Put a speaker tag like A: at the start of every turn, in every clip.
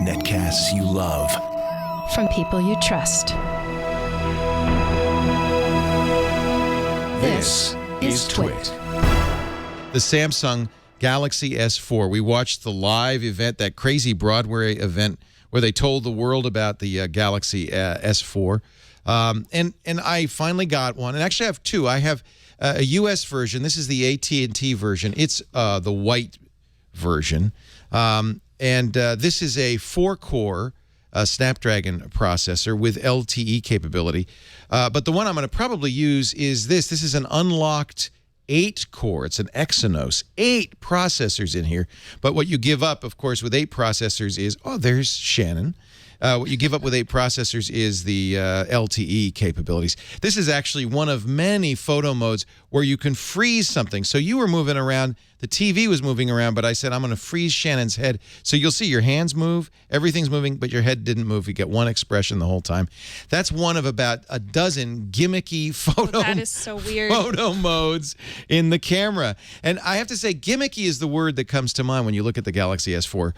A: Netcasts you love.
B: From people you trust. This is Twit.
C: The Samsung Galaxy S4. We watched the live event, that crazy Broadway event where they told the world about the Galaxy S4. And I finally got one. And actually I have two. I have a U.S. version. This is the AT&T version. It's the white version. This is a 4-core Snapdragon processor with LTE capability. But the one I'm going to probably use is this. This is an unlocked 8-core. It's an Exynos. 8 processors in here. But what you give up, of course, with 8 processors is, oh, there's Shannon. What you give up with 8 processors is the LTE capabilities. This is actually one of many photo modes where you can freeze something. So you were moving around, the TV was moving around, but I said, I'm going to freeze Shannon's head. So you'll see your hands move, everything's moving, but your head didn't move. You get one expression the whole time. That's one of about a dozen gimmicky
B: That is so weird.
C: photo modes in the camera. And I have to say, gimmicky is the word that comes to mind when you look at the Galaxy S4.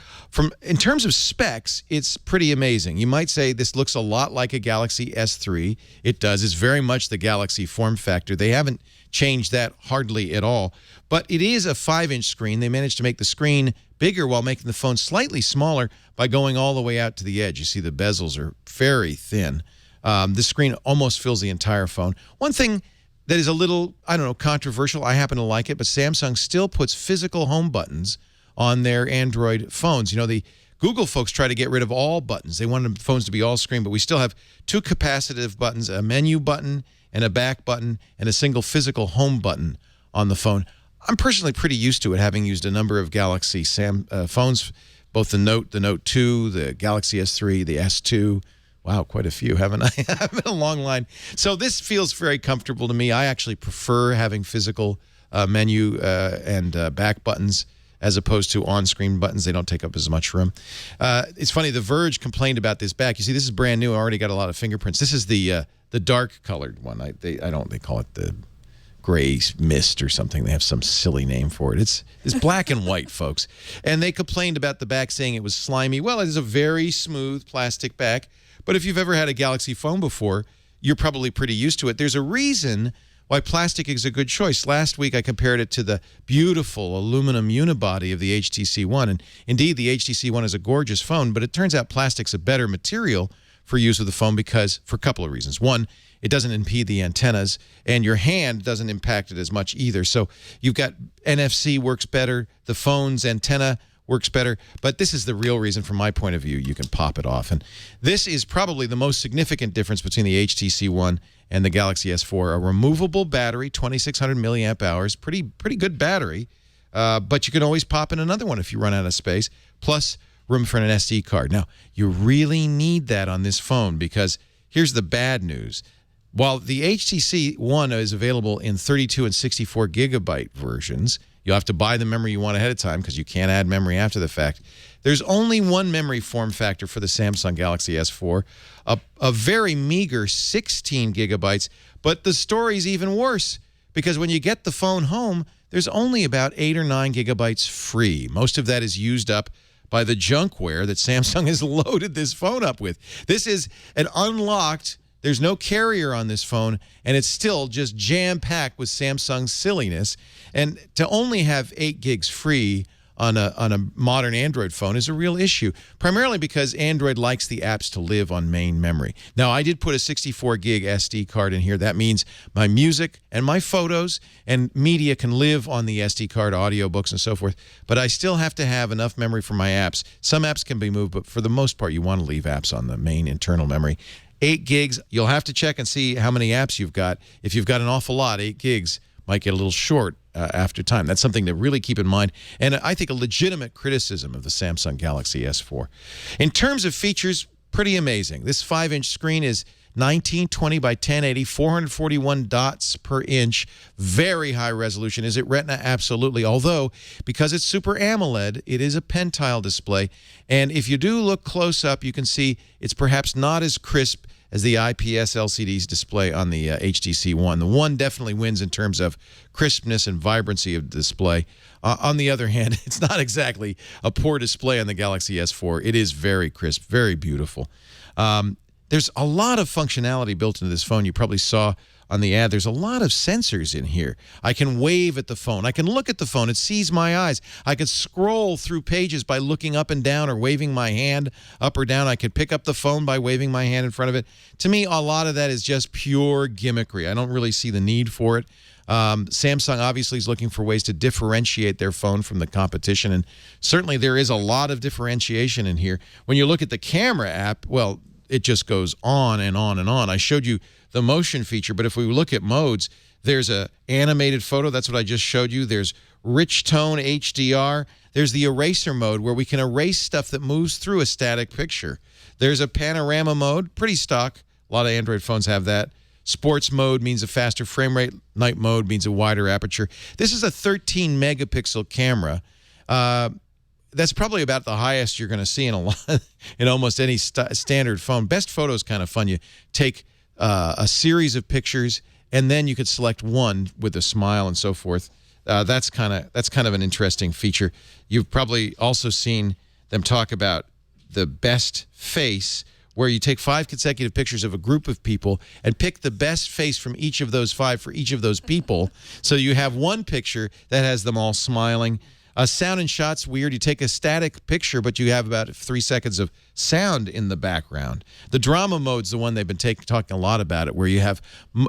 C: In terms of specs, it's pretty amazing. You might say this looks a lot like a Galaxy S3. It does. It's very much the Galaxy form factor. They haven't changed that hardly at all. But it is a 5-inch screen. They managed to make the screen bigger while making the phone slightly smaller by going all the way out to the edge. You see the bezels are very thin. The screen almost fills the entire phone. One thing that is a little, I don't know, controversial, I happen to like it, but Samsung still puts physical home buttons on their Android phones. You know, the Google folks try to get rid of all buttons. They want phones to be all screen, but we still have 2 capacitive buttons, a menu button and a back button, and a single physical home button on the phone. I'm personally pretty used to it, having used a number of Galaxy phones, both the Note 2, the Galaxy S3, the S2. Wow, quite a few, haven't I? I've been a long line. So this feels very comfortable to me. I actually prefer having physical menu and back buttons as opposed to on-screen buttons. They don't take up as much room. It's funny, The Verge complained about this back. You see, this is brand new. I already got a lot of fingerprints. This is the dark-colored one. They call it the gray mist or something. They have some silly name for it. It's black and white, folks. And they complained about the back, saying it was slimy. Well, it is a very smooth plastic back. But if you've ever had a Galaxy phone before, you're probably pretty used to it. There's a reason why plastic is a good choice. Last week, I compared it to the beautiful aluminum unibody of the HTC One. And indeed, the HTC One is a gorgeous phone, but it turns out plastic's a better material for use with the phone for a couple of reasons. One, it doesn't impede the antennas, and your hand doesn't impact it as much either. So you've got NFC works better, the phone's antenna works better, but this is the real reason from my point of view you can pop it off. And this is probably the most significant difference between the HTC One and the Galaxy S4. A removable battery, 2,600 milliamp hours, pretty good battery, but you can always pop in another one if you run out of space, plus room for an SD card. Now, you really need that on this phone because here's the bad news. While the HTC One is available in 32 and 64 gigabyte versions, you'll have to buy the memory you want ahead of time because you can't add memory after the fact. There's only one memory form factor for the Samsung Galaxy S4, a very meager 16 gigabytes, but the story's even worse because when you get the phone home, there's only about 8 or 9 gigabytes free. Most of that is used up by the junkware that Samsung has loaded this phone up with. This is an unlocked, there's no carrier on this phone, and it's still just jam-packed with Samsung silliness. And to only have 8 gigs free on a modern Android phone is a real issue, primarily because Android likes the apps to live on main memory. Now, I did put a 64 gig SD card in here. That means my music and my photos and media can live on the SD card, audiobooks and so forth, but I still have to have enough memory for my apps. Some apps can be moved, but for the most part, you want to leave apps on the main internal memory. 8 gigs, you'll have to check and see how many apps you've got. If you've got an awful lot, 8 gigs might get a little short after time. That's something to really keep in mind, and I think a legitimate criticism of the Samsung Galaxy S4. In terms of features, pretty amazing. This 5-inch screen is 1920 by 1080, 441 dots per inch, very high resolution. Is it Retina? Absolutely. Although, because it's Super AMOLED, it is a pentile display. And if you do look close up, you can see it's perhaps not as crisp as the IPS LCDs display on the HTC One. The One definitely wins in terms of crispness and vibrancy of display. On the other hand, it's not exactly a poor display on the Galaxy S4. It is very crisp, very beautiful. There's a lot of functionality built into this phone. You probably saw on the ad, there's a lot of sensors in here. I can wave at the phone. I can look at the phone. It sees my eyes. I can scroll through pages by looking up and down or waving my hand up or down. I could pick up the phone by waving my hand in front of it. To me, a lot of that is just pure gimmickry. I don't really see the need for it. Samsung obviously is looking for ways to differentiate their phone from the competition, and certainly there is a lot of differentiation in here. When you look at the camera app, well, it just goes on and on and on. I showed you the motion feature, but if we look at modes, there's a animated photo. That's what I just showed you. There's rich tone HDR. There's the eraser mode where we can erase stuff that moves through a static picture. There's a panorama mode, pretty stock. A lot of Android phones have that. Sports mode means a faster frame rate. Night mode means a wider aperture. This is a 13 megapixel camera. That's probably about the highest you're going to see in in almost any standard phone. Best photo is kind of fun. You take a series of pictures, and then you could select one with a smile and so forth. That's kind of an interesting feature. You've probably also seen them talk about the best face, where you take 5 consecutive pictures of a group of people and pick the best face from each of those 5 for each of those people. So you have one picture that has them all smiling. Sound and shot's weird. You take a static picture, but you have about 3 seconds of sound in the background. The drama mode's the one they've been talking a lot about it, where you have,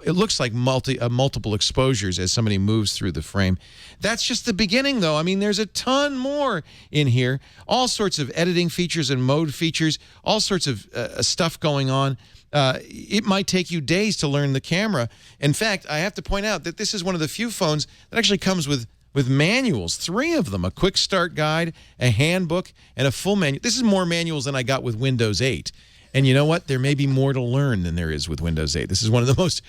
C: it looks like multiple exposures as somebody moves through the frame. That's just the beginning, though. I mean, there's a ton more in here. All sorts of editing features and mode features, all sorts of stuff going on. It might take you days to learn the camera. In fact, I have to point out that this is one of the few phones that actually comes with manuals, 3 of them, a quick start guide, a handbook, and a full manual. This is more manuals than I got with Windows 8. And you know what? There may be more to learn than there is with Windows 8. This is one of the most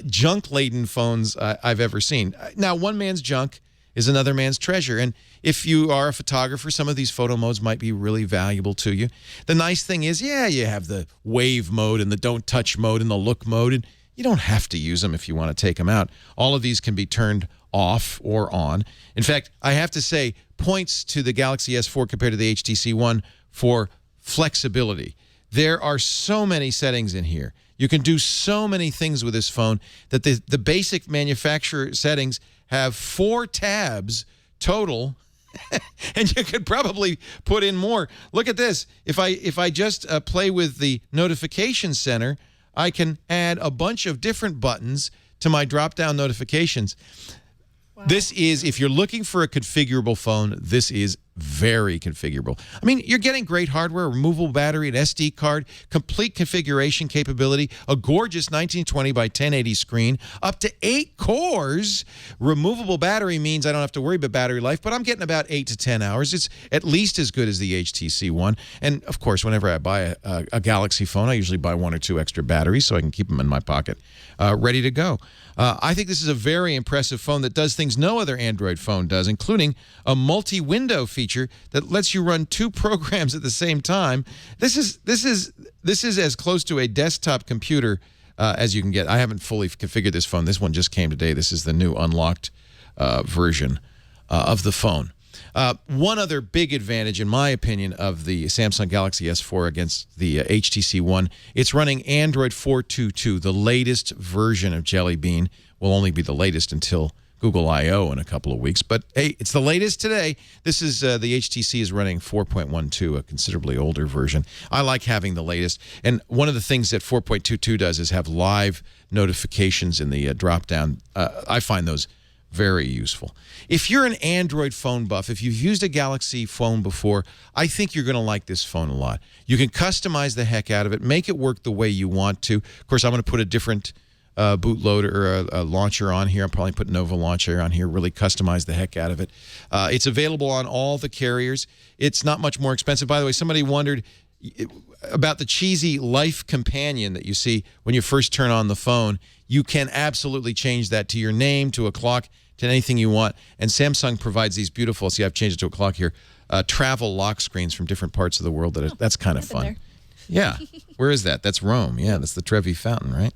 C: junk-laden phones I've ever seen. Now, one man's junk is another man's treasure. And if you are a photographer, some of these photo modes might be really valuable to you. The nice thing is, yeah, you have the wave mode and the don't touch mode and the look mode, and you don't have to use them if you want to take them out. All of these can be turned off or on. In fact, I have to say, points to the Galaxy S4 compared to the HTC One for flexibility. There are so many settings in here. You can do so many things with this phone that the basic manufacturer settings have 4 tabs total, and you could probably put in more. Look at this. If I just play with the notification center, I can add a bunch of different buttons to my drop-down notifications. Wow. This is, if you're looking for a configurable phone, this is very configurable. I mean, you're getting great hardware, removable battery, an SD card, complete configuration capability, a gorgeous 1920 by 1080 screen, up to 8 cores. Removable battery means I don't have to worry about battery life, but I'm getting about 8 to 10 hours. It's at least as good as the HTC One. And, of course, whenever I buy a Galaxy phone, I usually buy 1 or 2 extra batteries so I can keep them in my pocket ready to go. I think this is a very impressive phone that does things no other Android phone does, including a multi-window feature that lets you run 2 programs at the same time. This is as close to a desktop computer as you can get. I haven't fully configured this phone. This one just came today. This is the new unlocked version of the phone. One other big advantage, in my opinion, of the Samsung Galaxy S4 against the HTC One, it's running Android 4.2.2, the latest version of Jelly Bean. Will only be the latest until Google I/O in a couple of weeks. But, hey, it's the latest today. This is the HTC is running 4.12, a considerably older version. I like having the latest. And one of the things that 4.22 does is have live notifications in the drop-down. I find those very useful. If you're an Android phone buff, if you've used a Galaxy phone before, I think you're going to like this phone a lot. You can customize the heck out of it, make it work the way you want to. Of course, I'm going to put a different bootloader or a launcher on here. I'll probably put Nova Launcher on here, really customize the heck out of it. It's available on all the carriers. It's not much more expensive. By the way, somebody wondered about the cheesy Life Companion that you see when you first turn on the phone. You can absolutely change that to your name, to a clock, to anything you want. And Samsung provides these beautiful, see, I've changed it to a clock here, travel lock screens from different parts of the world. That's kind of fun. Yeah. Where is that? That's Rome. Yeah, that's the Trevi Fountain, right?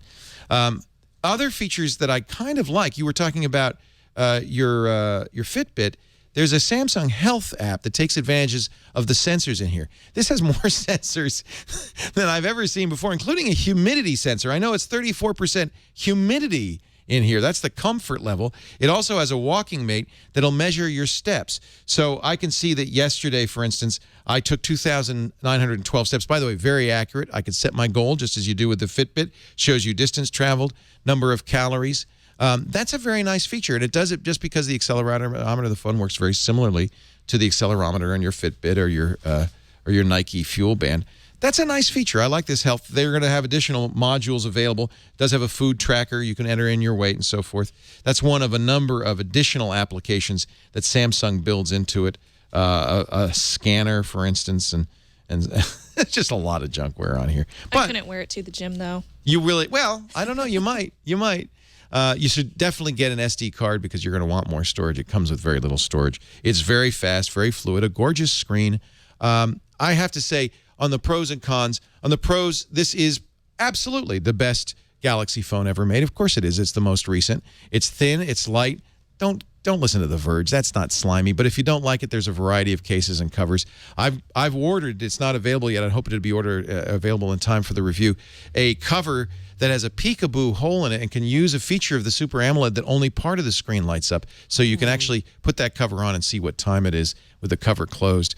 C: Other features that I kind of like, you were talking about your Fitbit. There's a Samsung Health app that takes advantages of the sensors in here. This has more sensors than I've ever seen before, including a humidity sensor. I know it's 34% humidity in here. That's the comfort level. It also has a walking mate that'll measure your steps. So I can see that yesterday, for instance, I took 2,912 steps. By the way, very accurate. I could set my goal just as you do with the Fitbit. Shows you distance traveled, number of calories. That's a very nice feature, and it does it just because the accelerometer of the phone works very similarly to the accelerometer on your Fitbit or your Nike Fuel Band. That's a nice feature. I like this health. They're going to have additional modules available. It does have a food tracker. You can enter in your weight and so forth. That's one of a number of additional applications that Samsung builds into it. A scanner, for instance, and it's just a lot of junkware on here. But
B: I couldn't wear it to the gym, though.
C: You really, well, I don't know. You might. You might. You should definitely get an SD card because you're going to want more storage. It comes with very little storage. It's very fast, very fluid, a gorgeous screen. I have to say, on the pros and cons, on the pros, this is absolutely the best Galaxy phone ever made. Of course it is. It's the most recent. It's thin. It's light. Don't listen to The Verge. That's not slimy. But if you don't like it, there's a variety of cases and covers. I've ordered. It's not available yet. I hope it'll be available in time for the review. A cover that has a peekaboo hole in it and can use a feature of the Super AMOLED that only part of the screen lights up. So you can actually put that cover on and see what time it is with the cover closed.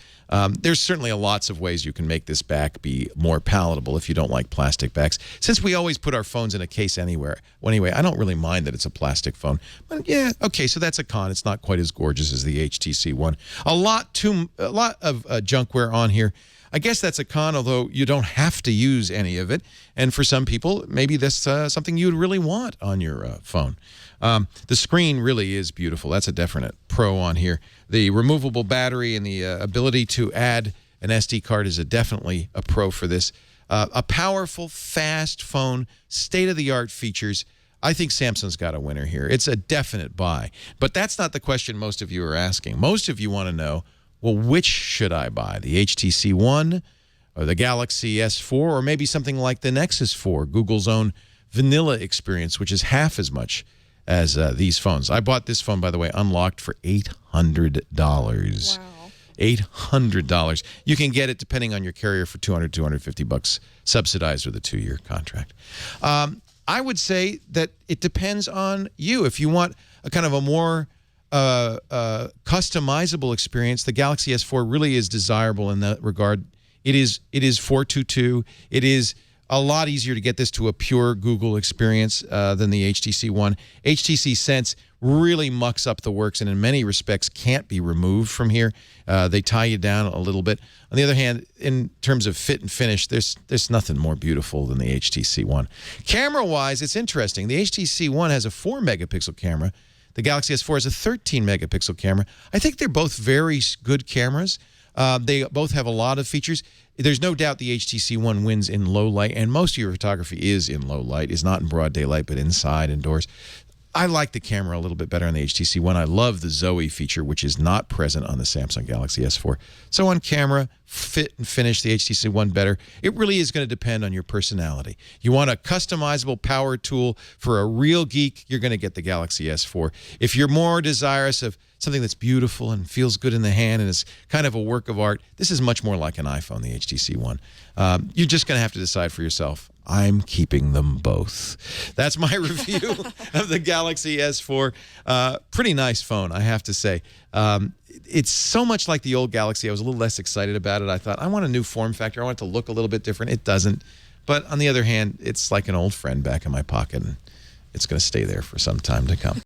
C: There's certainly lots of ways you can make this back be more palatable if you don't like plastic backs. Since we always put our phones in a case anywhere. Well, anyway, I don't really mind that it's a plastic phone. But yeah, okay, so that's a con. It's not quite as gorgeous as the HTC One. A lot of junkware on here. I guess that's a con, although you don't have to use any of it. And for some people, maybe that's something you'd really want on your phone. The screen really is beautiful. That's a definite pro on here. The removable battery and the ability to add an SD card is definitely a pro for this. A powerful, fast phone, state-of-the-art features. I think Samsung's got a winner here. It's a definite buy. But that's not the question most of you are asking. Most of you want to know, well, which should I buy? The HTC One or the Galaxy S4 or maybe something like the Nexus 4, Google's own vanilla experience, which is half as much as these phones. I bought this phone, by the way, unlocked for $800.
B: Wow.
C: $800. You can get it, depending on your carrier, for $200, $250, subsidized with a 2-year contract. I would say that it depends on you. If you want a kind of a more customizable experience, the Galaxy S4 really is desirable in that regard. It is 422. It is a lot easier to get this to a pure Google experience than the HTC One. HTC Sense really mucks up the works and in many respects can't be removed from here. They tie you down a little bit. On the other hand, in terms of fit and finish, there's nothing more beautiful than the HTC One. Camera-wise, it's interesting. The HTC One has a 4-megapixel camera. The Galaxy S4 has a 13-megapixel camera. I think they're both very good cameras. They both have a lot of features. There's no doubt the HTC One wins in low light, and most of your photography is in low light. It's not in broad daylight, but inside, indoors. I like the camera a little bit better on the HTC One. I love the Zoe feature, which is not present on the Samsung Galaxy S4. So on camera, fit and finish the HTC One better. It really is going to depend on your personality. You want a customizable power tool for a real geek, you're going to get the Galaxy S4. If you're more desirous of something that's beautiful and feels good in the hand and is kind of a work of art, this is much more like an iPhone, the HTC One. You're just going to have to decide for yourself. I'm keeping them both. That's my review of the Galaxy S4. Pretty nice phone, I have to say. It's so much like the old Galaxy. I was a little less excited about it. I thought, I want a new form factor. I want it to look a little bit different. It doesn't. But on the other hand, it's like an old friend back in my pocket, and it's going to stay there for some time to come.